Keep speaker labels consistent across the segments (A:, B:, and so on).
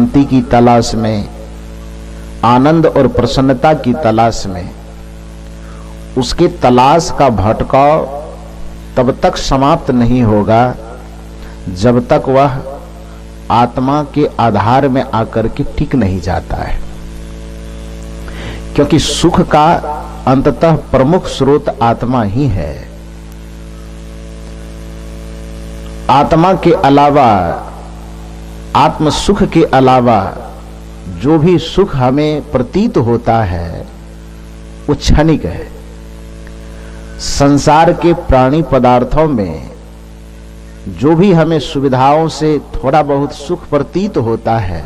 A: शांति की तलाश में, आनंद और प्रसन्नता की तलाश में, उसके तलाश का भटकाव तब तक समाप्त नहीं होगा जब तक वह आत्मा के आधार में आकर के टिक नहीं जाता है। क्योंकि सुख का अंततः प्रमुख स्रोत आत्मा ही है। आत्मा के अलावा, आत्म सुख के अलावा जो भी सुख हमें प्रतीत होता है वो क्षणिक है। संसार के प्राणी पदार्थों में जो भी हमें सुविधाओं से थोड़ा बहुत सुख प्रतीत होता है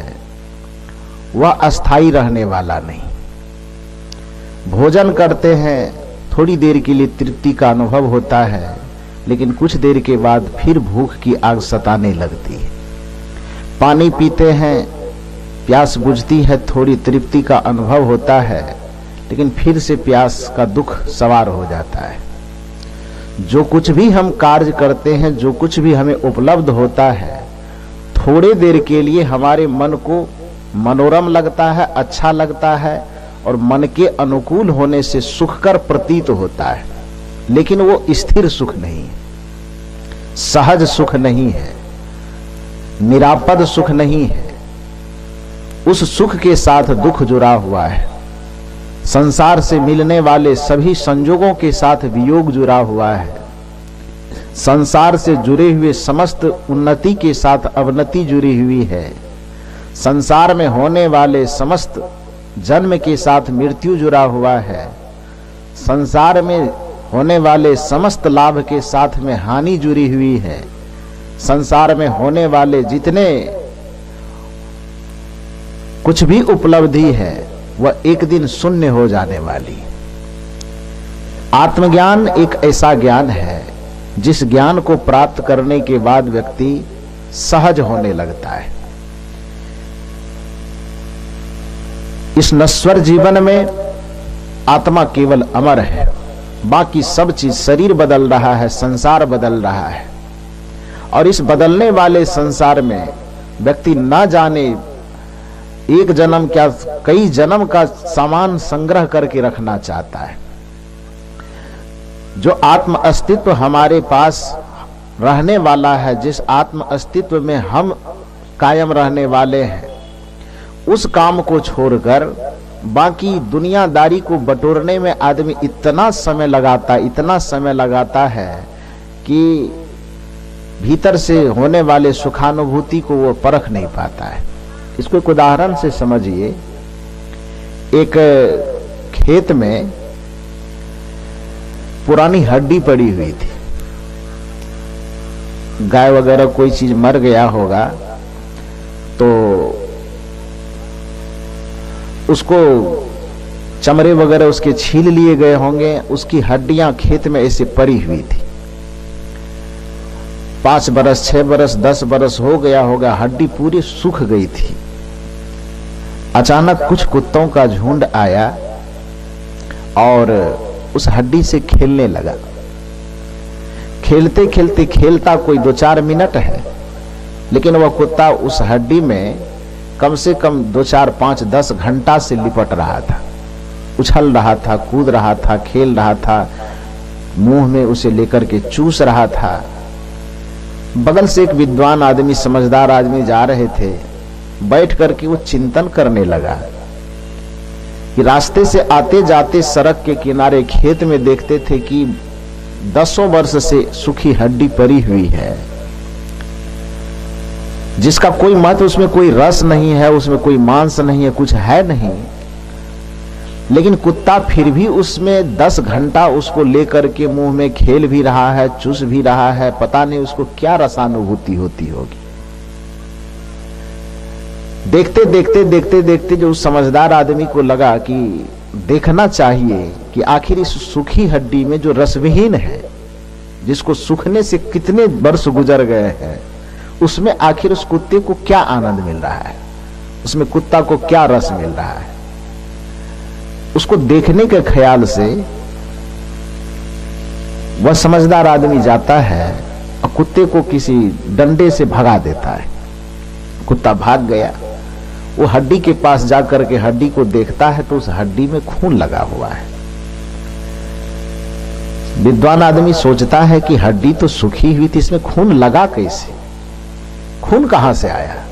A: वह अस्थायी रहने वाला नहीं। भोजन करते हैं, थोड़ी देर के लिए तृप्ति का अनुभव होता है, लेकिन कुछ देर के बाद फिर भूख की आग सताने लगती है। पानी पीते हैं, प्यास बुझती है, थोड़ी तृप्ति का अनुभव होता है, लेकिन फिर से प्यास का दुख सवार हो जाता है। जो कुछ भी हम कार्य करते हैं, जो कुछ भी हमें उपलब्ध होता है, थोड़े देर के लिए हमारे मन को मनोरम लगता है, अच्छा लगता है और मन के अनुकूल होने से सुखकर प्रतीत होता है, लेकिन वो स्थिर सुख नहीं है, सहज सुख नहीं है, निरापद सुख नहीं है। उस सुख के साथ दुख जुड़ा हुआ है। संसार से मिलने वाले सभी संजोगों के साथ वियोग जुड़ा हुआ है। संसार से जुड़े हुए समस्त उन्नति के साथ अवनति जुड़ी हुई है। संसार में होने वाले समस्त जन्म के साथ मृत्यु जुड़ा हुआ है। संसार में होने वाले समस्त लाभ के साथ में हानि जुड़ी हुई है। संसार में होने वाले जितने कुछ भी उपलब्धि है वह एक दिन शून्य हो जाने वाली। आत्मज्ञान एक ऐसा ज्ञान है जिस ज्ञान को प्राप्त करने के बाद व्यक्ति सहज होने लगता है। इस नश्वर जीवन में आत्मा केवल अमर है, बाकी सब चीज, शरीर बदल रहा है, संसार बदल रहा है, और इस बदलने वाले संसार में व्यक्ति ना जाने एक जन्म क्या कई जन्म का सामान संग्रह करके रखना चाहता है। जो आत्म अस्तित्व हमारे पास रहने वाला है, जिस आत्म अस्तित्व में हम कायम रहने वाले हैं, उस काम को छोड़कर बाकी दुनियादारी को बटोरने में आदमी इतना समय लगाता है कि भीतर से होने वाले सुखानुभूति को वो परख नहीं पाता है। इसको एक उदाहरण से समझिए। एक खेत में पुरानी हड्डी पड़ी हुई थी, गाय वगैरह कोई चीज मर गया होगा तो उसको चमड़े वगैरह उसके छील लिए गए होंगे, उसकी हड्डियां खेत में ऐसे पड़ी हुई थी। 5 बरस, 6 बरस, 10 बरस हो गया होगा, हड्डी पूरी सूख गई थी। अचानक कुछ कुत्तों का झुंड आया और उस हड्डी से खेलने लगा। खेलते खेलते, खेलता कोई 2-4 मिनट है, लेकिन वह कुत्ता उस हड्डी में कम से कम 2-4, 5, 10 घंटा से लिपट रहा था, उछल रहा था, कूद रहा था, खेल रहा था, मुंह में उसे लेकर के चूस रहा था। बगल से एक विद्वान आदमी, समझदार आदमी जा रहे थे, बैठ करके वो चिंतन करने लगा कि रास्ते से आते जाते सड़क के किनारे खेत में देखते थे कि 10 वर्ष से सूखी हड्डी पड़ी हुई है, जिसका कोई महत्व, उसमें कोई रस नहीं है, उसमें कोई मांस नहीं है, कुछ है नहीं, लेकिन कुत्ता फिर भी उसमें 10 घंटा उसको लेकर के मुंह में खेल भी रहा है, चूस भी रहा है। पता नहीं उसको क्या रसानुभूति होती होगी। देखते देखते देखते देखते जो उस समझदार आदमी को लगा कि देखना चाहिए कि आखिर इस सूखी हड्डी में जो रसविहीन है, जिसको सूखने से कितने वर्ष गुजर गए हैं, उसमें आखिर उस कुत्ते को क्या आनंद मिल रहा है, उसमें कुत्ता को क्या रस मिल रहा है। उसको देखने के ख्याल से वह समझदार आदमी जाता है और कुत्ते को किसी डंडे से भगा देता है। कुत्ता भाग गया। वो हड्डी के पास जाकर के हड्डी को देखता है तो उस हड्डी में खून लगा हुआ है। विद्वान आदमी सोचता है कि हड्डी तो सूखी हुई थी, इसमें खून लगा कैसे, खून कहां से आया।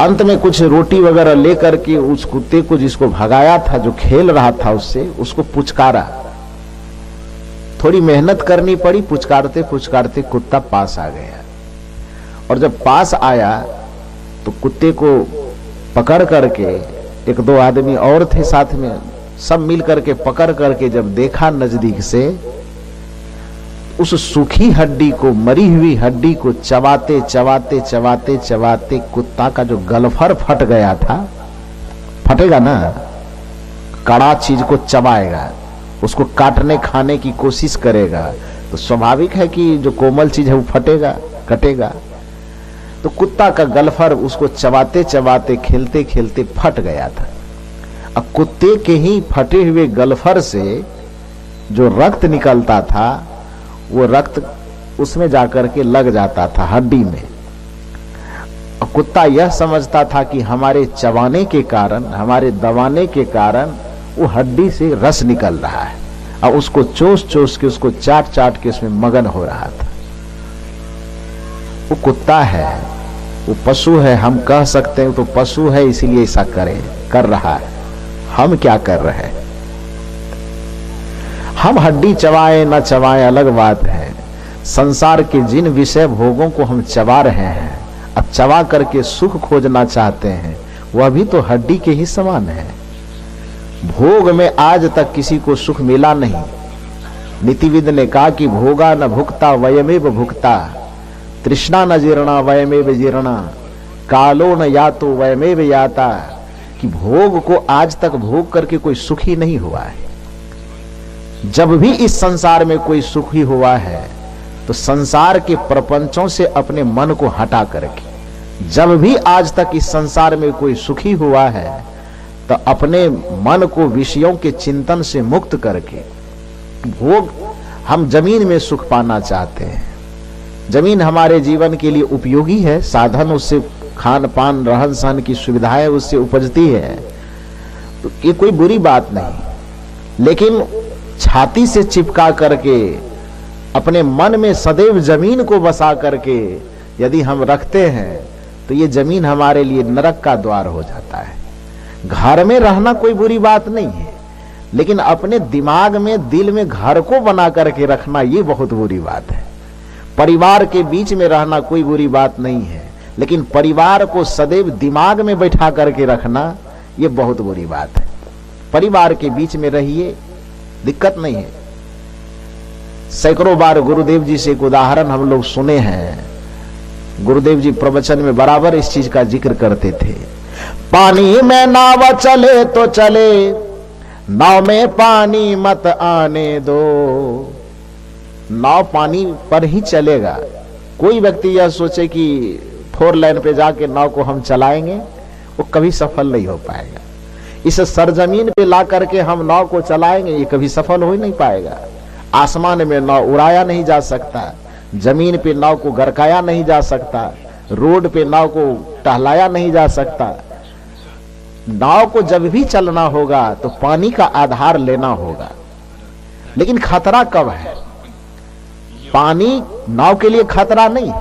A: अंत में कुछ रोटी वगैरह लेकर के उस कुत्ते को, जिसको भगाया था, जो खेल रहा था उससे, उसको पुचकारा। थोड़ी मेहनत करनी पड़ी, पुचकारते पुचकारते कुत्ता पास आ गया। और जब पास आया तो कुत्ते को पकड़ करके, एक दो आदमी और थे साथ में, सब मिल करके पकड़ करके जब देखा नजदीक से, उस सूखी हड्डी को, मरी हुई हड्डी को चबाते चबाते चबाते चबाते कुत्ता का जो गलफर फट गया था, फटेगा ना, कड़ा चीज को चबाएगा, उसको काटने खाने की कोशिश करेगा, तो स्वाभाविक है कि जो कोमल चीज है वो फटेगा, कटेगा। तो कुत्ता का गलफर उसको चबाते चबाते, खेलते खेलते फट गया था। अब कुत्ते के ही फटे हुए गलफर से जो रक्त निकलता था, वो रक्त उसमें जाकर के लग जाता था हड्डी में। और कुत्ता यह समझता था कि हमारे चबाने के कारण, हमारे दबाने के कारण वो हड्डी से रस निकल रहा है, और उसको चोस चोस के, उसको चाट चाट के उसमें मगन हो रहा था। वो कुत्ता है, वो पशु है, हम कह सकते हैं तो पशु है इसीलिए ऐसा कर रहा है। हम क्या कर रहे हैं? हम हड्डी चबाए न चबाए अलग बात है, संसार के जिन विषय भोगों को हम चबा रहे हैं, अब चबा करके सुख खोजना चाहते हैं, वह भी तो हड्डी के ही समान है। भोग में आज तक किसी को सुख मिला नहीं। नीतिविद ने कहा कि भोगा न भुक्ता वयमेव भुक्ता, तृष्णा न जीर्णा वयमेव जीर्णा, कालो न यातो वयमेव याता, कि भोग को आज तक भोग करके कोई सुखी नहीं हुआ है। जब भी इस संसार में कोई सुखी हुआ है तो संसार के प्रपंचों से अपने मन को हटा करके। जब भी आज तक इस संसार में कोई सुखी हुआ है तो अपने मन को विषयों के चिंतन से मुक्त करके। भोग, हम जमीन में सुख पाना चाहते हैं, जमीन हमारे जीवन के लिए उपयोगी है, साधन, उससे खान पान रहन सहन की सुविधाएं उससे उपजती है, तो ये कोई बुरी बात नहीं। लेकिन छाती से चिपका करके अपने मन में सदैव जमीन को बसा करके यदि हम रखते हैं तो ये जमीन हमारे लिए नरक का द्वार हो जाता है। घर में रहना कोई बुरी बात नहीं है, लेकिन अपने दिमाग में, दिल में घर को बना करके रखना ये बहुत बुरी बात है। परिवार के बीच में रहना कोई बुरी बात नहीं है, लेकिन परिवार को सदैव दिमाग में बैठा करके रखना ये बहुत बुरी बात है। परिवार के बीच में रहिए, दिक्कत नहीं है। सैकड़ों बार गुरुदेव जी से एक उदाहरण हम लोग सुने हैं। गुरुदेव जी प्रवचन में बराबर इस चीज का जिक्र करते थे। पानी में नाव चले तो चले, नाव में पानी मत आने दो। नाव पानी पर ही चलेगा। कोई व्यक्ति यह सोचे कि 4 लाइन पे जाके नाव को हम चलाएंगे, वो कभी सफल नहीं हो पाएगा। इस सरजमीन पे ला करके हम नाव को चलाएंगे, ये कभी सफल हो ही नहीं पाएगा। आसमान में नाव उड़ाया नहीं जा सकता, जमीन पे नाव को गरकाया नहीं जा सकता, रोड पे नाव को टहलाया नहीं जा सकता। नाव को जब भी चलना होगा तो पानी का आधार लेना होगा। लेकिन खतरा कब है? पानी नाव के लिए खतरा नहीं,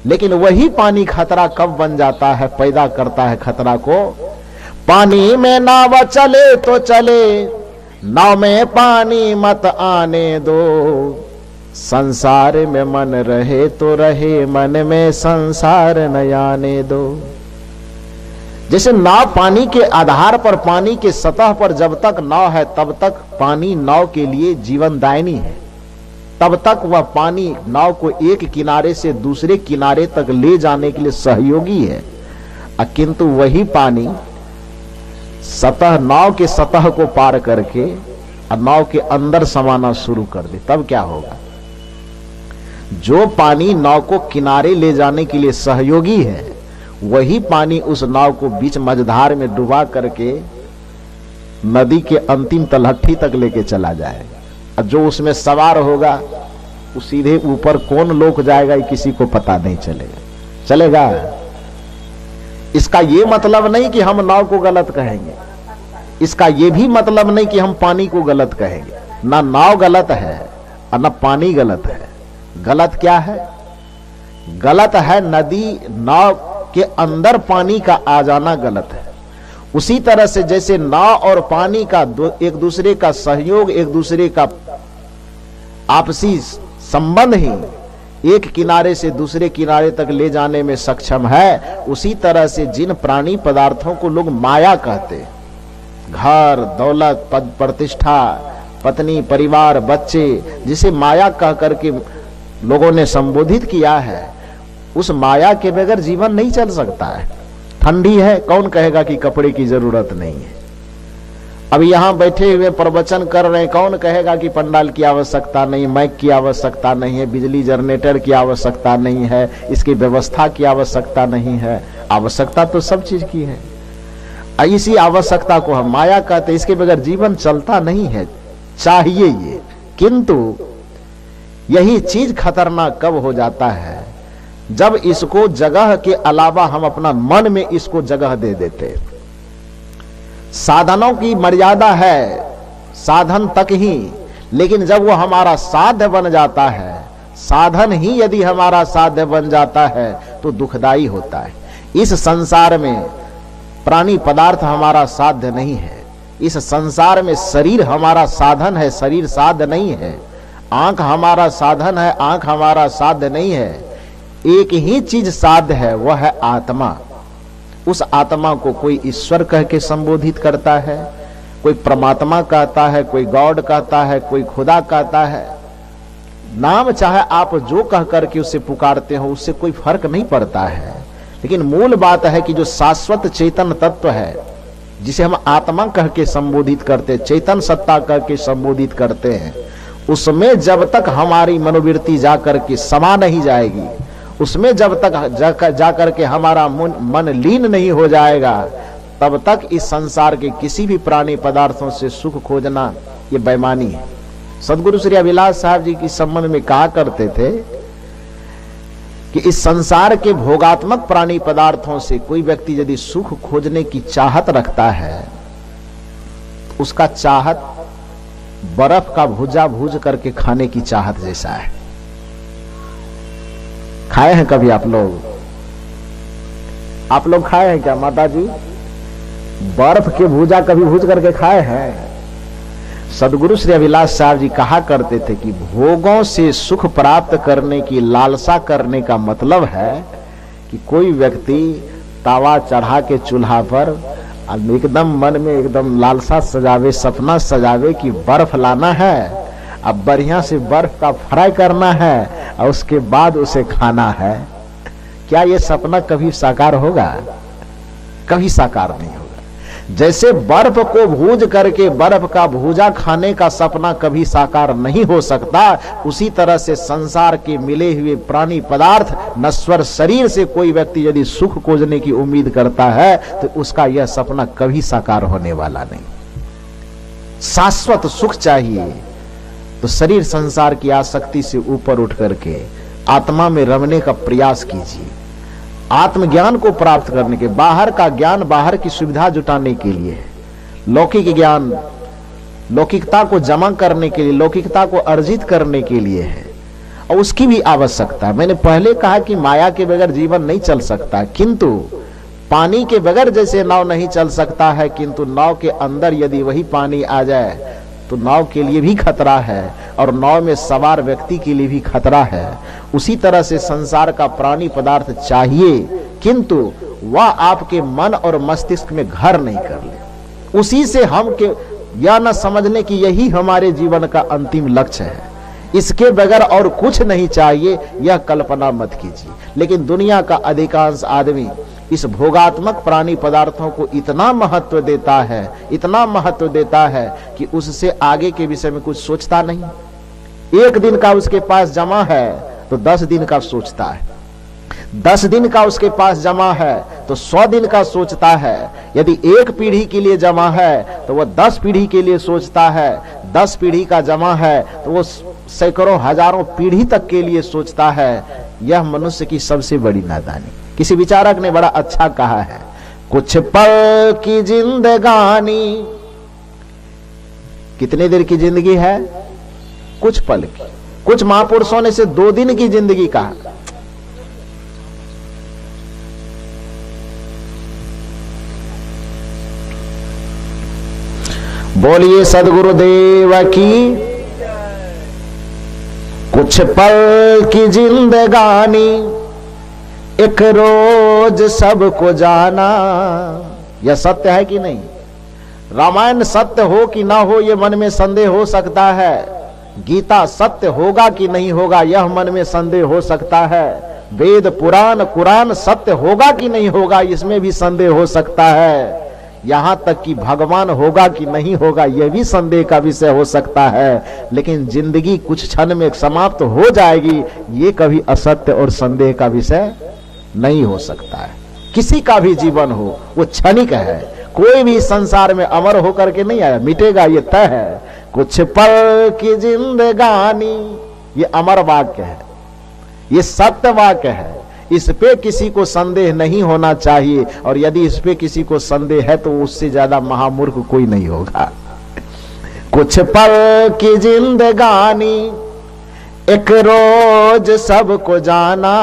A: लेकिन वही पानी खतरा कब बन जाता है, पैदा करता है खतरा को। पानी में नाव चले तो चले, नाव में पानी मत आने दो। संसार में मन रहे तो रहे, मन में संसार न आने दो। जैसे नाव पानी के आधार पर, पानी के सतह पर जब तक नाव है तब तक पानी नाव के लिए जीवनदायिनी है, तब तक वह पानी नाव को एक किनारे से दूसरे किनारे तक ले जाने के लिए सहयोगी है। किंतु वही पानी सतह, नाव के सतह को पार करके और नाव के अंदर समाना शुरू कर दे, तब क्या होगा? जो पानी नाव को किनारे ले जाने के लिए सहयोगी है, वही पानी उस नाव को बीच मझधार में डुबा करके नदी के अंतिम तलहटी तक लेके चला जाएगा। और जो उसमें सवार होगा वो सीधे ऊपर कौन लोक जाएगा ये किसी को पता नहीं चलेगा। इसका ये मतलब नहीं कि हम नाव को गलत कहेंगे, इसका ये भी मतलब नहीं कि हम पानी को गलत कहेंगे। ना नाव गलत है और ना पानी गलत है। गलत क्या है? गलत है नदी नाव के अंदर पानी का आ जाना गलत है। उसी तरह से जैसे नाव और पानी का एक दूसरे का सहयोग, एक दूसरे का आपसी संबंध ही एक किनारे से दूसरे किनारे तक ले जाने में सक्षम है, उसी तरह से जिन प्राणी पदार्थों को लोग माया कहते हैं, घर दौलत पद प्रतिष्ठा पत्नी परिवार बच्चे, जिसे माया कह करके लोगों ने संबोधित किया है, उस माया के बगैर जीवन नहीं चल सकता है। ठंडी है, कौन कहेगा कि कपड़े की जरूरत नहीं है? अब यहां बैठे हुए प्रवचन कर रहे हैं, कौन कहेगा कि पंडाल की आवश्यकता नहीं, माइक की आवश्यकता नहीं है, बिजली जनरेटर की आवश्यकता नहीं है, इसकी व्यवस्था की आवश्यकता नहीं है? आवश्यकता तो सब चीज की है। इसी आवश्यकता को हम माया कहते, इसके बगैर जीवन चलता नहीं है, चाहिए ये। किंतु यही चीज खतरनाक कब हो जाता है? जब इसको जगह के अलावा हम अपना मन में इसको जगह दे देते। साधनों की मर्यादा है, साधन तक ही, लेकिन जब वो हमारा साध्य बन जाता है, साधन ही यदि हमारा साध्य बन जाता है तो दुखदाई होता है। इस संसार में प्राणी पदार्थ हमारा साध्य नहीं है, इस संसार में शरीर हमारा साधन है, शरीर साध्य नहीं है। आंख हमारा साधन है, आंख हमारा साध्य नहीं है। एक ही चीज साध्य है, वह है आत्मा। उस आत्मा को कोई ईश्वर कह के संबोधित करता है, कोई परमात्मा कहता है, कोई गॉड कहता है, कोई खुदा कहता है। नाम चाहे आप जो कह करके उसे पुकारते हो, उससे कोई फर्क नहीं पड़ता है। लेकिन मूल बात है कि जो शाश्वत चेतन तत्व है, जिसे हम आत्मा कह के संबोधित करते, चेतन सत्ता कह के संबोधित करते हैं, उसमें जब तक हमारी मनोवृत्ति जाकर के समा नहीं जाएगी, उसमें जब तक जाकर के हमारा मन लीन नहीं हो जाएगा, तब तक इस संसार के किसी भी प्राणी पदार्थों से सुख खोजना ये बेईमानी है। सदगुरु श्री अभिलाष साहब जी इस संबंध में कहा करते थे कि इस संसार के भोगात्मक प्राणी पदार्थों से कोई व्यक्ति यदि सुख खोजने की चाहत रखता है, उसका चाहत बर्फ का भुजा भूज करके खाने की चाहत जैसा है। खाए हैं कभी आप लोग? आप लोग खाए हैं क्या माता जी? बर्फ के भुजा कभी भूज करके खाए हैं? सदगुरु श्री अभिलाष साहब जी कहा करते थे कि भोगों से सुख प्राप्त करने की लालसा करने का मतलब है कि कोई व्यक्ति तावा चढ़ा के चूल्हा पर एकदम मन में एकदम लालसा सजावे, सपना सजावे कि बर्फ लाना है, अब बढ़िया से बर्फ का फ्राई करना है और उसके बाद उसे खाना है। क्या ये सपना कभी साकार होगा? कभी साकार नहीं होगा। जैसे बर्फ को भूज करके बर्फ का भूजा खाने का सपना कभी साकार नहीं हो सकता, उसी तरह से संसार के मिले हुए प्राणी पदार्थ नश्वर शरीर से कोई व्यक्ति यदि सुख खोजने की उम्मीद करता है तो उसका यह सपना कभी साकार होने वाला नहीं। शाश्वत सुख चाहिए तो शरीर संसार की आसक्ति से ऊपर उठ करके आत्मा में रमने का प्रयास कीजिए। आत्मज्ञान को प्राप्त करने के, बाहर का ज्ञान बाहर की सुविधा जुटाने के लिए, लौकिक ज्ञान लौकिकता को जमा करने के लिए, लौकिकता को अर्जित करने के लिए है और उसकी भी आवश्यकता है। मैंने पहले कहा कि माया के बगैर जीवन नहीं चल सकता, किंतु पानी के बगैर जैसे नाव नहीं चल सकता है, किंतु नाव के अंदर यदि वही पानी आ जाए तो नाव के लिए भी खतरा है और नाव में सवार व्यक्ति के लिए भी खतरा है। उसी तरह से संसार का प्राणी पदार्थ चाहिए, किंतु वह आपके मन और मस्तिष्क में घर नहीं कर ले। उसी से हम के यह न समझ लें कि यही हमारे जीवन का अंतिम लक्ष्य है, इसके बगैर और कुछ नहीं चाहिए, यह कल्पना मत कीजिए। लेकिन दुनिया का अधिकांश आदमी इस भोगात्मक प्राणी पदार्थों को इतना महत्व देता है, इतना महत्व देता है कि उससे आगे के विषय में कुछ सोचता नहीं। एक दिन का उसके पास जमा है तो 10 दिन का सोचता है, 10 दिन का उसके पास जमा है तो 100 दिन का सोचता है। यदि एक पीढ़ी के लिए जमा है तो वह 10 पीढ़ी के लिए सोचता है, 10 पीढ़ी का जमा है तो वो सैकड़ों हजारों पीढ़ी तक के लिए सोचता है। यह मनुष्य की सबसे बड़ी नादानी। किसी विचारक ने बड़ा अच्छा कहा है, कुछ पल की जिंदगानी, कितने देर की जिंदगी है? कुछ पल की। कुछ महापुरुषों ने से 2 दिन की जिंदगी कहा। बोलिए सदगुरुदेव की। कुछ पल की जिंदगानी, एक रोज सबको जाना। यह सत्य है कि नहीं? रामायण सत्य हो कि ना हो यह मन में संदेह हो सकता है। गीता सत्य होगा कि नहीं होगा यह मन में संदेह हो सकता है। वेद पुराण कुरान सत्य होगा कि नहीं होगा इसमें भी संदेह हो सकता है। यहां तक कि भगवान होगा कि नहीं होगा यह भी संदेह का विषय हो सकता है। लेकिन जिंदगी कुछ क्षण में समाप्त हो जाएगी, ये कभी असत्य और संदेह का विषय नहीं हो सकता है। किसी का भी जीवन हो वो क्षणिक है। कोई भी संसार में अमर होकर के नहीं आया, मिटेगा, ये तय है। कुछ पल की जिंदगानी, ये अमर वाक्य है, ये सत्य वाक्य है। इस पे किसी को संदेह नहीं होना चाहिए, और यदि इस पे किसी को संदेह है तो उससे ज्यादा महामूर्ख कोई नहीं होगा। कुछ पल की जिंदगानी, एक रोज सबको जाना।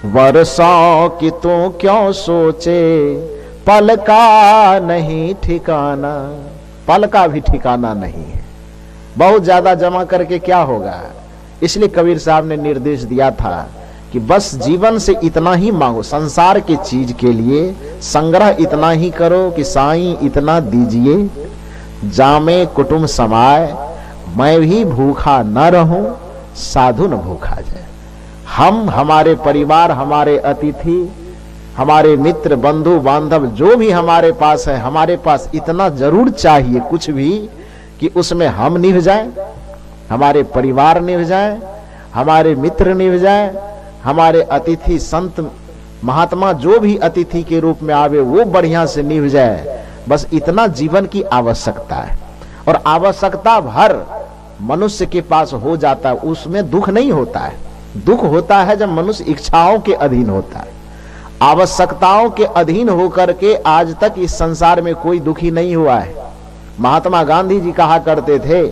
A: वर्षों की तू क्यों सोचे, पल का नहीं ठिकाना। पल का भी ठिकाना नहीं है। बहुत ज्यादा जमा करके क्या होगा? इसलिए कबीर साहब ने निर्देश दिया था कि बस जीवन से इतना ही मांगो, संसार की चीज के लिए संग्रह इतना ही करो कि साईं इतना दीजिए, जामे कुटुंब समाए, मैं भी भूखा न रहूं, साधु न भूखा जाए। हम, हमारे परिवार, हमारे अतिथि, हमारे मित्र, बंधु बांधव जो भी हमारे पास है, हमारे पास इतना जरूर चाहिए कुछ भी कि उसमें हम निभ जाएं, हमारे परिवार निभ जाएं, हमारे मित्र निभ जाएं, हमारे अतिथि संत महात्मा जो भी अतिथि के रूप में आवे वो बढ़िया से निभ जाए। बस इतना जीवन की आवश्यकता है। और आवश्यकता भर मनुष्य के पास हो जाता है, उसमें दुख नहीं होता है। दुख होता है जब मनुष्य इच्छाओं के अधीन होता है। आवश्यकताओं के अधीन होकर के आज तक इस संसार में कोई दुखी नहीं हुआ है। महात्मा गांधी जी कहा करते थे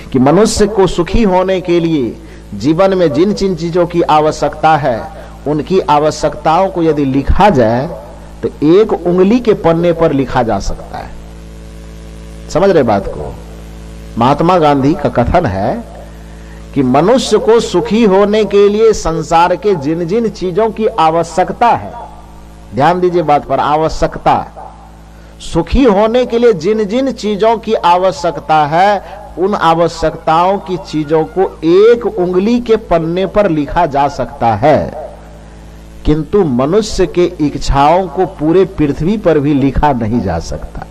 A: कि मनुष्य को सुखी होने के लिए जीवन में जिन जिन चीजों की आवश्यकता है उनकी आवश्यकताओं को यदि लिखा जाए तो एक उंगली के पन्ने पर लिखा जा सकता है। समझ रहे बात को? महात्मा गांधी का कथन है कि मनुष्य को सुखी होने के लिए संसार के जिन जिन चीजों की आवश्यकता है, ध्यान दीजिए बात पर, आवश्यकता, सुखी होने के लिए जिन जिन चीजों की आवश्यकता है उन आवश्यकताओं की चीजों को एक उंगली के पन्ने पर लिखा जा सकता है, किंतु मनुष्य के इच्छाओं को पूरे पृथ्वी पर भी लिखा नहीं जा सकता।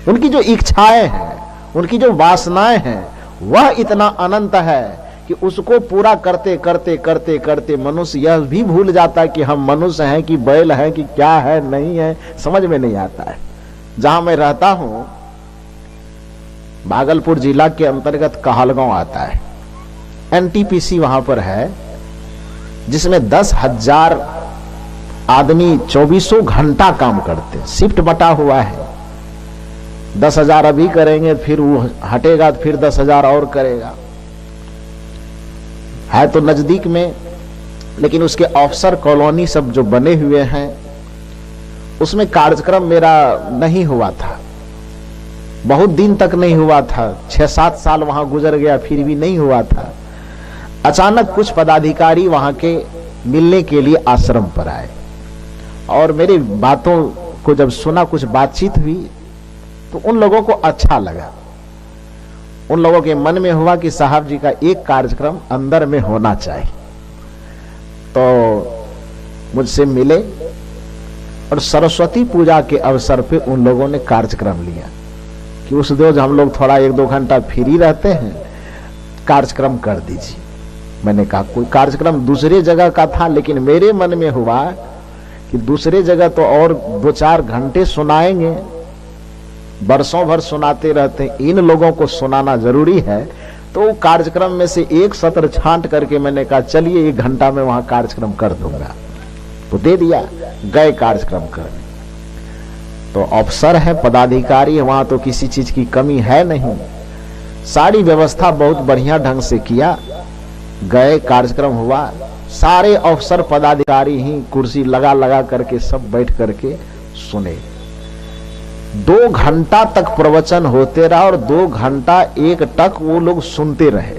A: उनकी जो इच्छाएं हैं, उनकी जो वासनाएं हैं, वह इतना अनंत है कि उसको पूरा करते करते करते करते मनुष्य यह भी भूल जाता है कि हम मनुष्य हैं कि बैल हैं कि क्या है, नहीं है, समझ में नहीं आता है। जहां मैं रहता हूं भागलपुर जिला के अंतर्गत कहलगांव आता है, एनटीपीसी वहां पर है, जिसमें 10,000 आदमी 24 घंटा काम करते हैं। शिफ्ट बटा हुआ है। 10,000 अभी करेंगे, फिर वो हटेगा तो फिर 10,000 और करेगा। है तो नजदीक में, लेकिन उसके ऑफिसर कॉलोनी सब जो बने हुए हैं उसमें कार्यक्रम मेरा नहीं हुआ था। बहुत दिन तक नहीं हुआ था, 6-7 साल वहां गुजर गया, फिर भी नहीं हुआ था। अचानक कुछ पदाधिकारी वहां के मिलने के लिए आश्रम पर आए और मेरी बातों को जब सुना, कुछ बातचीत हुई तो उन लोगों को अच्छा लगा। उन लोगों के मन में हुआ कि साहब जी का एक कार्यक्रम अंदर में होना चाहिए। तो मुझसे मिले और सरस्वती पूजा के अवसर पे उन लोगों ने कार्यक्रम लिया कि उस रोज हम लोग थोड़ा 1-2 घंटा फ्री रहते हैं, कार्यक्रम कर दीजिए। मैंने कहा कोई कार्यक्रम दूसरे जगह का था, लेकिन मेरे मन में हुआ कि दूसरे जगह तो और 2-4 घंटे सुनाएंगे, बरसों भर सुनाते रहते हैं, इन लोगों को सुनाना जरूरी है। तो कार्यक्रम में से एक सत्र छांट करके मैंने कहा चलिए 1 घंटा में वहां कार्यक्रम कर दूंगा, तो दे दिया, गए कार्यक्रम करने। तो अफसर है, पदाधिकारी है, वहां तो किसी चीज की कमी है नहीं, सारी व्यवस्था बहुत बढ़िया ढंग से किया। गए, कार्यक्रम हुआ, सारे अफसर पदाधिकारी ही कुर्सी लगा लगा करके सब बैठ करके सुने। 2 घंटा तक प्रवचन होते रहा और 2 घंटा एकटक वो लोग सुनते रहे।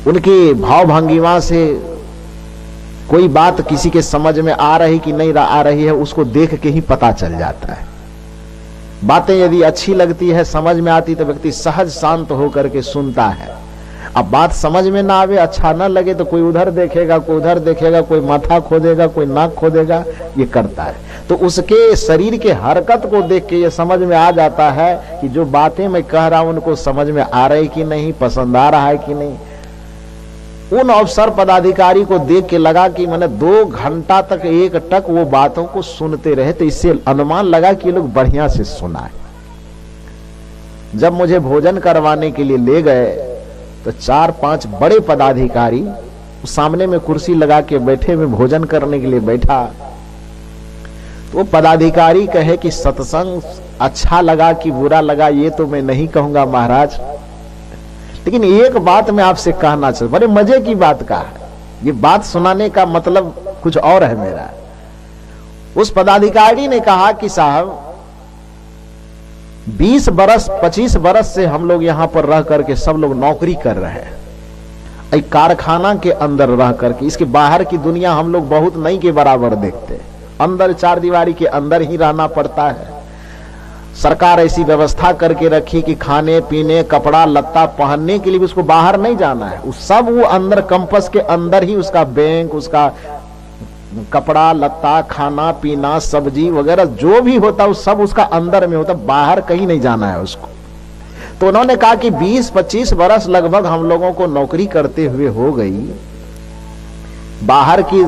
A: उनके भाव भंगिमा से कोई बात किसी के समझ में आ रही कि नहीं आ रही है, उसको देख के ही पता चल जाता है। बातें यदि अच्छी लगती है, समझ में आती, तो व्यक्ति सहज शांत होकर के सुनता है। अब बात समझ में ना आवे, अच्छा ना लगे, तो कोई उधर देखेगा, कोई उधर देखेगा, कोई माथा खोदेगा, कोई नाक खोदेगा, ये करता है। तो उसके शरीर के हरकत को देख के ये समझ में आ जाता है कि जो बातें मैं कह रहा हूं उनको समझ में आ रही कि नहीं, पसंद आ रहा है कि नहीं। उन अफसर पदाधिकारी को देख के लगा कि मैंने 2 घंटा तक एकटक वो बातों को सुनते रहे, तो इससे अनुमान लगा कि ये लोग बढ़िया से सुना है। जब मुझे भोजन करवाने के लिए ले गए तो 4-5 बड़े पदाधिकारी सामने में कुर्सी लगा के बैठे, में भोजन करने के लिए बैठा। तो पदाधिकारी कहे कि सत्संग अच्छा लगा कि बुरा लगा ये तो मैं नहीं कहूंगा महाराज, लेकिन एक बात मैं आपसे कहना चाहता हूं, बड़े मजे की बात का है, ये बात सुनाने का मतलब कुछ और है मेरा। उस पदाधिकारी ने कहा कि साहब 20 बरस 25 बरस से हम लोग यहां पर रह करके सब लोग नौकरी कर रहे हैं, एक कारखाना के अंदर रह करके। इसके बाहर की दुनिया हम लोग बहुत नहीं के बराबर देखते हैं, अंदर 4 दीवारी के अंदर ही रहना पड़ता है। सरकार ऐसी व्यवस्था करके रखी कि खाने पीने, कपड़ा लत्ता पहनने के लिए भी उसको बाहर नहीं जाना है, उस सब वो अंदर कैंपस के अंदर ही उसका बैंक, उसका कपड़ा लत्ता, खाना पीना, सब्जी वगैरह जो भी होता है सब उसका अंदर में होता, बाहर कहीं नहीं जाना है उसको। तो उन्होंने कहा कि 20-25 बरस लगभग हम लोगों को नौकरी करते हुए हो गई, बाहर की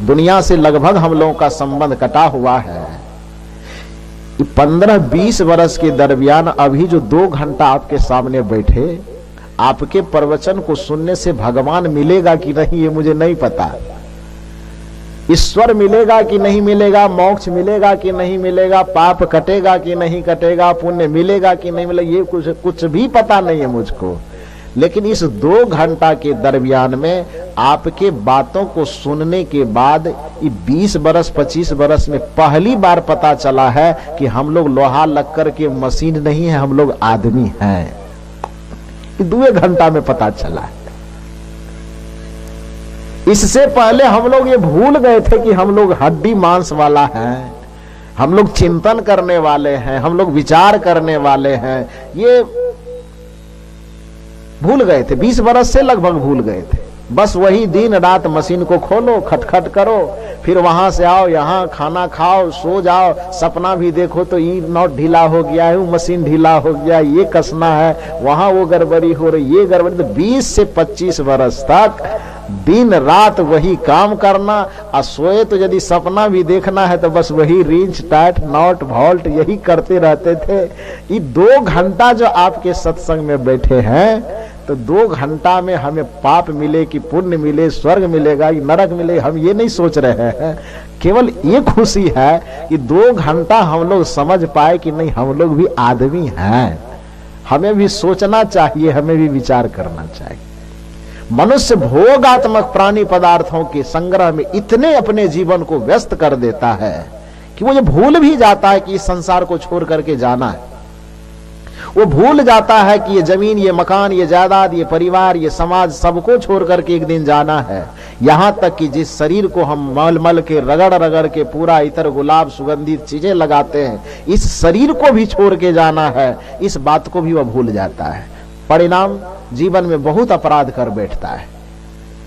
A: दुनिया से लगभग हम लोगों का संबंध कटा हुआ है। 15-20 बरस के दरमियान अभी जो 2 घंटा आपके सामने बैठे, आपके प्रवचन को सुनने से भगवान मिलेगा कि नहीं ये मुझे नहीं पता, ईश्वर मिलेगा कि नहीं मिलेगा, मोक्ष मिलेगा कि नहीं मिलेगा, पाप कटेगा कि नहीं कटेगा, पुण्य मिलेगा कि नहीं मिलेगा, ये कुछ भी पता नहीं है मुझको। लेकिन इस 2 घंटा के दरमियान में आपके बातों को सुनने के बाद 20 बरस 25 बरस में पहली बार पता चला है कि हम लोग लोहा लक्कर के मशीन नहीं है, हम लोग आदमी हैं। 2 घंटा में पता चला है। इससे पहले हम लोग ये भूल गए थे कि हम लोग हड्डी मांस वाला हैं, हम लोग चिंतन करने वाले हैं, हम लोग विचार करने वाले हैं, ये भूल गए थे। 20 बरस से लगभग भूल गए थे। बस वही दिन रात मशीन को खोलो, खटखट करो, फिर वहां से आओ, यहाँ खाना खाओ, सो जाओ, सपना भी देखो तो ये नॉट ढीला हो गया है, वो मशीन ढीला हो गया, ये कसना है, वहां वो गड़बड़ी हो रही, ये गड़बड़ी। तो 20 से 25 बरस तक दिन रात वही काम करना, और सोए तो यदि सपना भी देखना है तो बस वही रिंच टाइट नॉट वॉल्ट यही करते रहते थे। ये 2 घंटा जो आपके सत्संग में बैठे हैं, तो 2 घंटा में हमें पाप मिले कि पुण्य मिले, स्वर्ग मिलेगा कि नरक मिले, हम ये नहीं सोच रहे हैं। केवल ये खुशी है कि 2 घंटा हम लोग समझ पाए कि नहीं हम लोग भी आदमी हैं, हमें भी सोचना चाहिए, हमें भी विचार करना चाहिए। मनुष्य भोगात्मक प्राणी पदार्थों के संग्रह में इतने अपने जीवन को व्यस्त कर देता है कि वो ये भूल भी जाता है कि इस संसार को छोड़ करके जाना है। वो भूल जाता है कि ये जमीन, ये मकान, ये जायदाद, ये परिवार, ये समाज सबको छोड़ करके एक दिन जाना है। यहां तक कि जिस शरीर को हम मल मल के रगड़ रगड़ के पूरा इतर गुलाब सुगंधित चीजें लगाते हैं, इस शरीर को भी छोड़ के जाना है, इस बात को भी वह भूल जाता है। परिणाम जीवन में बहुत अपराध कर बैठता है,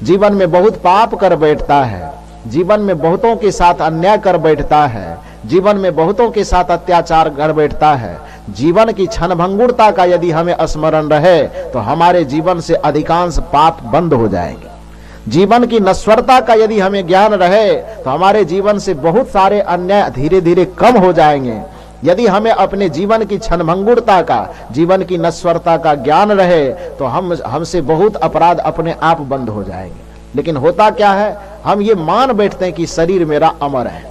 A: जीवन में बहुत पाप कर बैठता है, जीवन में बहुतों के साथ अन्याय कर बैठता है, जीवन में बहुतों के साथ अत्याचार कर बैठता है। जीवन की क्षणभंगुरता का यदि हमें स्मरण रहे तो हमारे जीवन से अधिकांश पाप बंद हो जाएंगे। जीवन की नश्वरता का यदि हमें ज्ञान रहे तो हमारे जीवन से बहुत सारे अन्याय धीरे धीरे कम हो जाएंगे। यदि हमें अपने जीवन की क्षणभंगुरता का, जीवन की नश्वरता का ज्ञान रहे तो हमसे बहुत अपराध अपने आप बंद हो जाएंगे। लेकिन होता क्या है, हम ये मान बैठते हैं कि शरीर मेरा अमर है,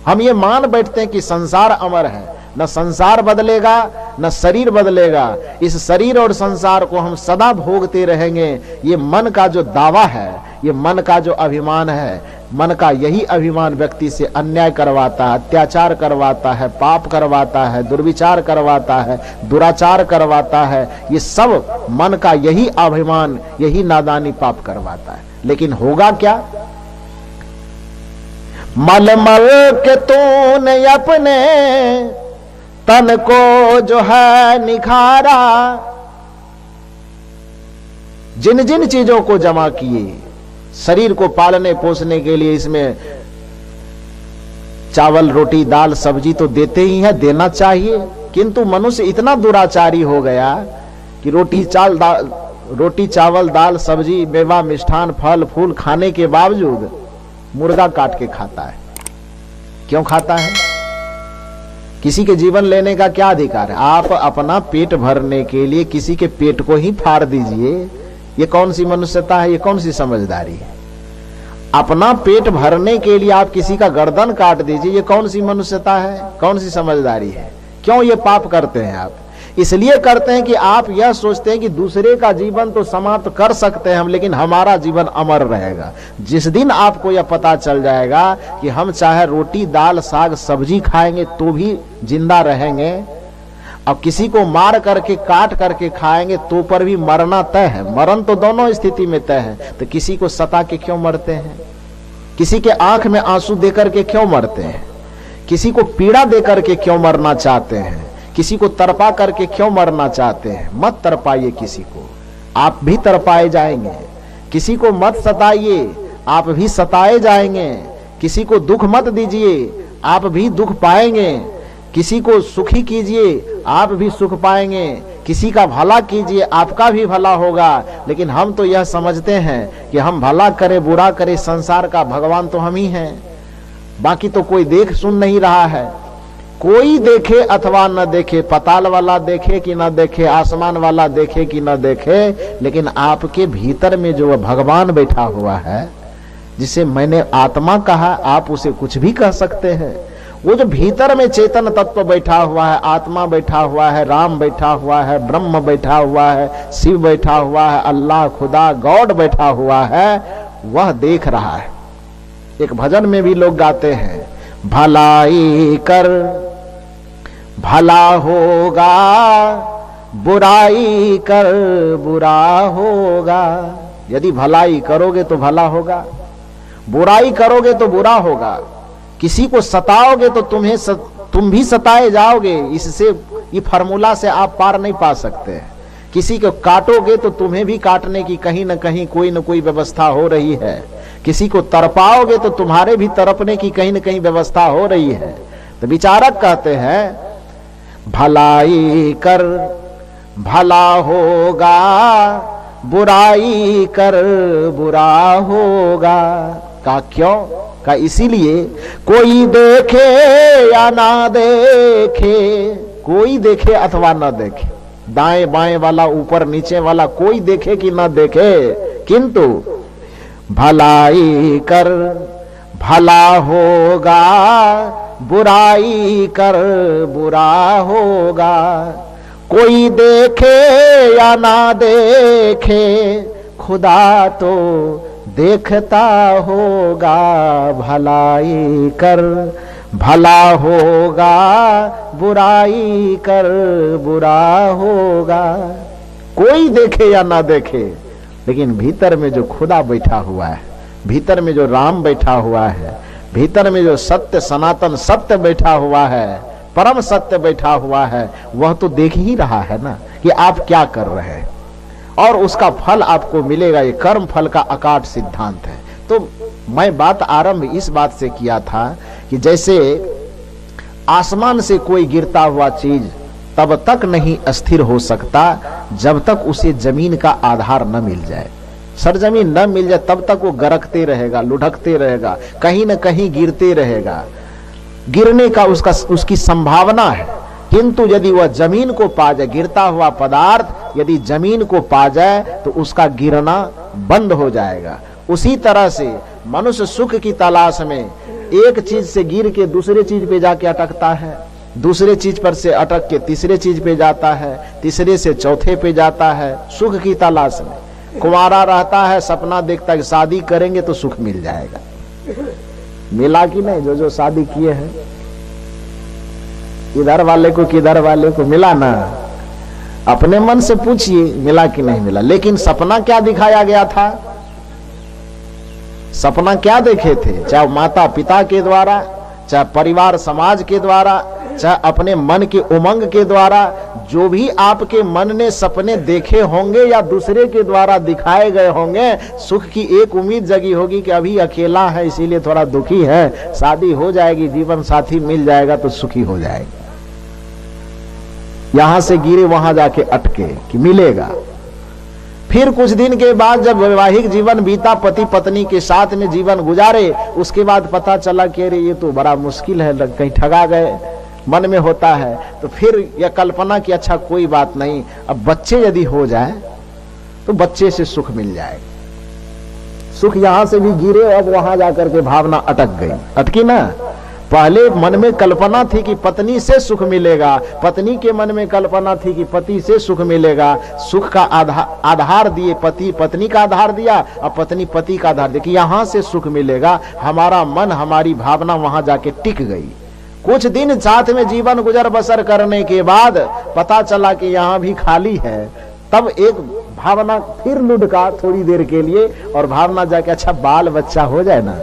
A: हम ये मान बैठते हैं कि संसार अमर है। न संसार बदलेगा न शरीर बदलेगा, इस शरीर और संसार को हम सदा भोगते रहेंगे। ये मन का जो दावा है, ये मन का जो अभिमान है, मन का यही अभिमान व्यक्ति से अन्याय करवाता है, अत्याचार करवाता है, पाप करवाता है, दुर्विचार करवाता है, दुराचार करवाता है। ये सब मन का यही अभिमान, यही नादानी पाप करवाता है। लेकिन होगा क्या, मल मल के तूने अपने तन को जो है निखारा, जिन जिन चीजों को जमा किए, शरीर को पालने पोसने के लिए इसमें चावल रोटी दाल सब्जी तो देते ही है, देना चाहिए, किंतु मनुष्य इतना दुराचारी हो गया कि रोटी चावल दाल सब्जी मेवा मिष्ठान फल फूल खाने के बावजूद मुर्गा काट के खाता है। क्यों खाता है? किसी के जीवन लेने का क्या अधिकार है? आप अपना पेट भरने के लिए किसी के पेट को ही फाड़ दीजिए, ये कौन सी मनुष्यता है, ये कौन सी समझदारी है? अपना पेट भरने के लिए आप किसी का गर्दन काट दीजिए, ये कौन सी मनुष्यता है, कौन सी समझदारी है? क्यों ये पाप करते हैं आप? इसलिए करते हैं कि आप यह सोचते हैं कि दूसरे का जीवन तो समाप्त कर सकते हैं हम, लेकिन हमारा जीवन अमर रहेगा। जिस दिन आपको यह पता चल जाएगा कि हम चाहे रोटी दाल साग सब्जी खाएंगे तो भी जिंदा रहेंगे, अब किसी को मार करके काट करके खाएंगे तो पर भी मरना तय है, मरण तो दोनों स्थिति में तय है, तो किसी को सता के क्यों मरते हैं? किसी के आंख में आंसू देकर के क्यों मरते हैं? किसी को पीड़ा देकर के क्यों मरना चाहते हैं? किसी को तरपा करके क्यों मरना चाहते हैं? मत तरपाइए किसी को, आप भी तरपाए जाएंगे। किसी को मत सताइए, आप भी सताए जाएंगे। किसी को दुख मत दीजिए, आप भी दुख पाएंगे। किसी को सुखी कीजिए, आप भी सुख पाएंगे। किसी का भला कीजिए, आपका भी भला होगा। लेकिन हम तो यह समझते हैं कि हम भला करें बुरा करें, संसार का भगवान तो हम ही हैं, बाकी तो कोई देख सुन नहीं रहा है। कोई देखे अथवा न देखे, पाताल वाला देखे कि न देखे, आसमान वाला देखे कि न देखे, लेकिन आपके भीतर में जो भगवान बैठा हुआ है, जिसे मैंने आत्मा कहा, आप उसे कुछ भी कह सकते हैं। वो जो भीतर में चेतन तत्व बैठा हुआ है, आत्मा बैठा हुआ है, राम बैठा हुआ है, ब्रह्म बैठा हुआ है, शिव बैठा हुआ है, अल्लाह खुदा गॉड बैठा हुआ है, वह देख रहा है। एक भजन में भी लोग गाते हैं, भलाई कर भला होगा, बुराई कर बुरा होगा। यदि भलाई करोगे तो भला होगा, बुराई करोगे तो बुरा होगा। किसी को सताओगे तो तुम भी सताए जाओगे। इससे ये फार्मूला से आप पार नहीं पा सकते। किसी को काटोगे तो तुम्हें भी काटने की कहीं न कहीं कोई न कोई व्यवस्था हो रही है। किसी को तरपाओगे तो तुम्हारे भी तरपने की कहीं न कहीं व्यवस्था हो रही है। तो विचारक कहते हैं, भलाई कर भला होगा, बुराई कर बुरा होगा। का क्यों? का इसीलिए कोई देखे या ना देखे, कोई देखे अथवा ना देखे, दाएं बाएं वाला ऊपर नीचे वाला कोई देखे कि ना देखे, किंतु भलाई कर भला होगा, बुराई कर बुरा होगा। कोई देखे या ना देखे, खुदा तो देखता होगा। भलाई कर भला होगा, बुराई कर बुरा होगा। कोई देखे या ना देखे, लेकिन भीतर में जो खुदा बैठा हुआ है, भीतर में जो राम बैठा हुआ है, भीतर में जो सत्य सनातन सत्य बैठा हुआ है, परम सत्य बैठा हुआ है, वह तो देख ही रहा है ना कि आप क्या कर रहे हैं, और उसका फल आपको मिलेगा। ये कर्म फल का अकाट सिद्धांत है। तो मैं बात आरंभ इस बात से किया था कि जैसे आसमान से कोई गिरता हुआ चीज तब तक नहीं अस्थिर हो सकता जब तक उसे जमीन का आधार न मिल जाए, सरजमीन न मिल जाए, तब तक वो गरकते रहेगा, लुढ़कते रहेगा, कहीं न कहीं गिरते रहेगा। गिरने का उसकी संभावना है। किंतु यदि वह जमीन को पा जाए, गिरता हुआ पदार्थ यदि जमीन को पा जाए तो उसका गिरना बंद हो जाएगा। उसी तरह से मनुष्य सुख की तलाश में एक चीज से गिर के दूसरे चीज पे जाके अटकता है, दूसरे चीज पर से अटक के तीसरे चीज पे जाता है, तीसरे से चौथे पे जाता है, सुख की तलाश में। कुंवारा रहता है, सपना देखता है कि शादी करेंगे तो सुख मिल जाएगा। मिला कि नहीं? जो शादी किए हैं, इधर वाले को किधर वाले को मिला ना? अपने मन से पूछिए मिला कि नहीं मिला। लेकिन सपना क्या दिखाया गया था? सपना क्या देखे थे? चाहे माता पिता के द्वारा, चाहे परिवार समाज के द्वारा, चाहे अपने मन के उमंग के द्वारा, जो भी आपके मन ने सपने देखे होंगे या दूसरे के द्वारा दिखाए गए होंगे, सुख की एक उम्मीद जगी होगी कि अभी अकेला है इसीलिए थोड़ा दुखी है, शादी हो जाएगी, जीवन साथी मिल जाएगा तो सुखी हो जाएगा। यहां से गिरे वहां जाके अटके कि मिलेगा। फिर कुछ दिन के बाद जब वैवाहिक जीवन बीता, पति पत्नी के साथ में जीवन गुजारे, उसके बाद पता चला कि अरे ये तो बड़ा मुश्किल है, कहीं ठगा गए, मन में होता है। तो फिर यह कल्पना कि अच्छा कोई बात नहीं, अब बच्चे यदि हो जाए तो बच्चे से सुख मिल जाएगा। सुख यहां से भी गिरे, अब वहां जाकर के भावना अटक गई। अटकी ना? पहले मन में कल्पना थी कि पत्नी से सुख मिलेगा, पत्नी के मन में कल्पना थी कि पति से सुख मिलेगा। सुख का आधार दिए, पति पत्नी का आधार दिया और पत्नी पति का आधार दिया कि यहां से सुख मिलेगा। हमारा मन, हमारी भावना वहां जाके टिक गई। कुछ दिन साथ में जीवन गुजर बसर करने के बाद पता चला कि यहां भी खाली है। तब एक भावना फिर लुढ़का थोड़ी देर के लिए, और भावना जाके अच्छा बाल बच्चा हो जाए ना,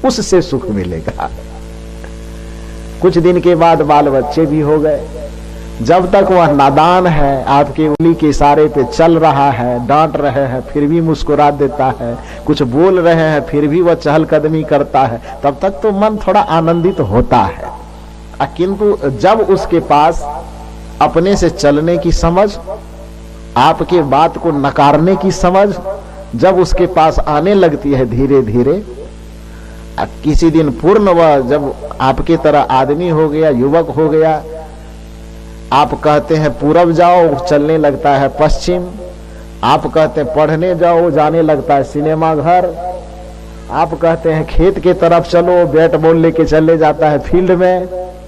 A: उससे सुख मिलेगा। कुछ दिन के बाद बाल बच्चे भी हो गए। जब तक वह नादान है, आपके उंगली के इशारे पे चल रहा है, डांट रहे हैं फिर भी मुस्कुरा देता है, कुछ बोल रहे हैं फिर भी वह चहलकदमी करता है, तब तक तो मन थोड़ा आनंदित होता है। किंतु जब उसके पास अपने से चलने की समझ, आपके बात को नकारने की समझ जब उसके पास आने लगती है धीरे धीरे, किसी दिन पूर्ण वह जब आपके तरह आदमी हो गया, युवक हो गया, आप कहते हैं पूरब जाओ, चलने लगता है पश्चिम। आप कहते हैं पढ़ने जाओ, जाने लगता है सिनेमा घर। आप कहते हैं खेत के तरफ चलो, बैट बॉल लेके चले जाता है फील्ड में।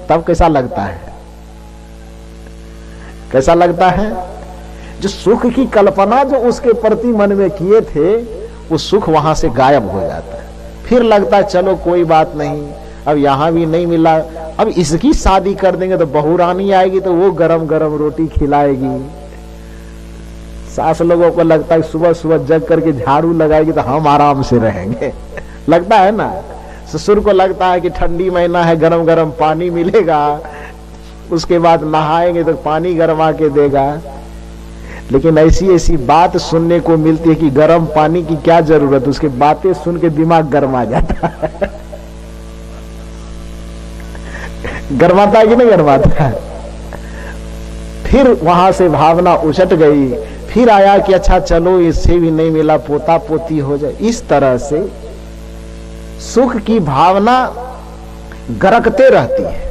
A: तब कैसा लगता है? कैसा लगता है? जो सुख की कल्पना जो उसके प्रति मन में किए थे, वो सुख वहां से गायब हो जाता है। फिर लगता है चलो कोई बात नहीं, अब यहां भी नहीं मिला, अब इसकी शादी कर देंगे तो बहू रानी आएगी तो वो गरम गरम रोटी खिलाएगी। सास लोगों को लगता है सुबह सुबह जग करके झाड़ू लगाएगी तो हम आराम से रहेंगे। लगता है ना? ससुर को लगता है कि ठंडी महीना है, गरम गरम पानी मिलेगा, उसके बाद नहाएंगे तो पानी गरमा के देगा। लेकिन ऐसी ऐसी बात सुनने को मिलती है कि गर्म पानी की क्या जरूरत, उसकी बातें सुन के दिमाग गर्मा जाता है। गर्माता है कि नहीं गर्माता है? फिर वहां से भावना उछट गई। फिर आया कि अच्छा चलो इससे भी नहीं मिला, पोता पोती हो जाए। इस तरह से सुख की भावना गरकते रहती है,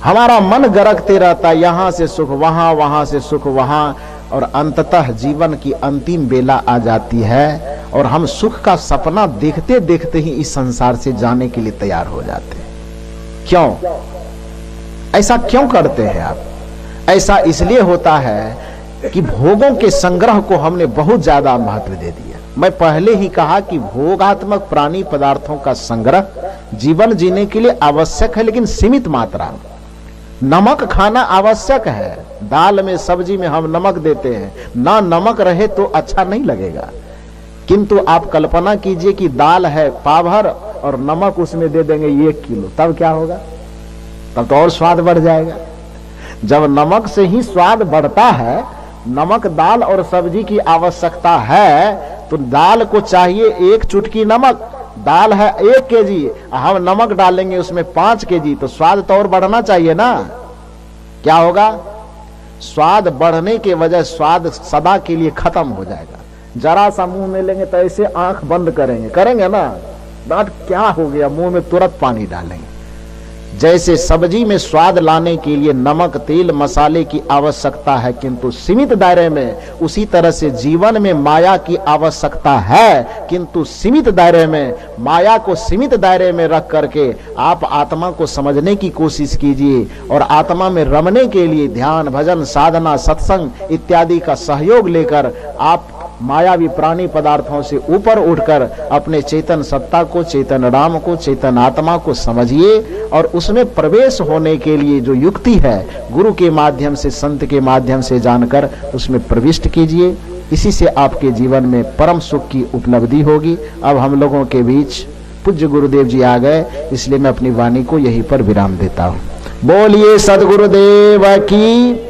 A: हमारा मन गरकते रहता है, यहां से सुख वहां, वहां से सुख वहां, और अंततः जीवन की अंतिम बेला आ जाती है और हम सुख का सपना देखते देखते ही इस संसार से जाने के लिए तैयार हो जाते हैं। क्यों? ऐसा क्यों करते हैं आप? ऐसा इसलिए होता है कि भोगों के संग्रह को हमने बहुत ज्यादा महत्व दे दिया। मैं पहले ही कहा कि भोगात्मक प्राणी पदार्थों का संग्रह जीवन जीने के लिए आवश्यक है, लेकिन सीमित मात्रा में। नमक खाना आवश्यक है, दाल में सब्जी में हम नमक देते हैं, ना नमक रहे तो अच्छा नहीं लगेगा। किंतु आप कल्पना कीजिए कि दाल है पावभर और नमक उसमें दे देंगे 1 किलो, तब क्या होगा? तब तो और स्वाद बढ़ जाएगा। जब नमक से ही स्वाद बढ़ता है, नमक दाल और सब्जी की आवश्यकता है, तो दाल को चाहिए 1 चुटकी नमक। दाल है 1 केजी, हम नमक डालेंगे उसमें 5 केजी, तो स्वाद तो और बढ़ना चाहिए ना। क्या होगा? स्वाद बढ़ने के वजह स्वाद सदा के लिए खत्म हो जाएगा। जरा सा मुंह में लेंगे तो ऐसे आंख बंद करेंगे ना, दांत क्या हो गया, मुंह में तुरंत पानी डालेंगे। जैसे सब्जी में स्वाद लाने के लिए नमक, तेल, मसाले की आवश्यकता है किंतु सीमित दायरे में, उसी तरह से जीवन में माया की आवश्यकता है किंतु सीमित दायरे में। माया को सीमित दायरे में रख करके आप आत्मा को समझने की कोशिश कीजिए और आत्मा में रमने के लिए ध्यान, भजन, साधना, सत्संग इत्यादि का सहयोग लेकर आप मायावी प्राणी पदार्थों से ऊपर उठकर अपने चेतन सत्ता को, चेतन राम को, चेतन आत्मा को समझिए और उसमें प्रवेश होने के लिए जो युक्ति है गुरु के माध्यम से, संत के माध्यम से जानकर उसमें प्रविष्ट कीजिए। इसी से आपके जीवन में परम सुख की उपलब्धि होगी। अब हम लोगों के बीच पूज्य गुरुदेव जी आ गए, इसलिए मैं अपनी वाणी को यहीं पर विराम देता हूँ। बोलिए सदगुरुदेव की।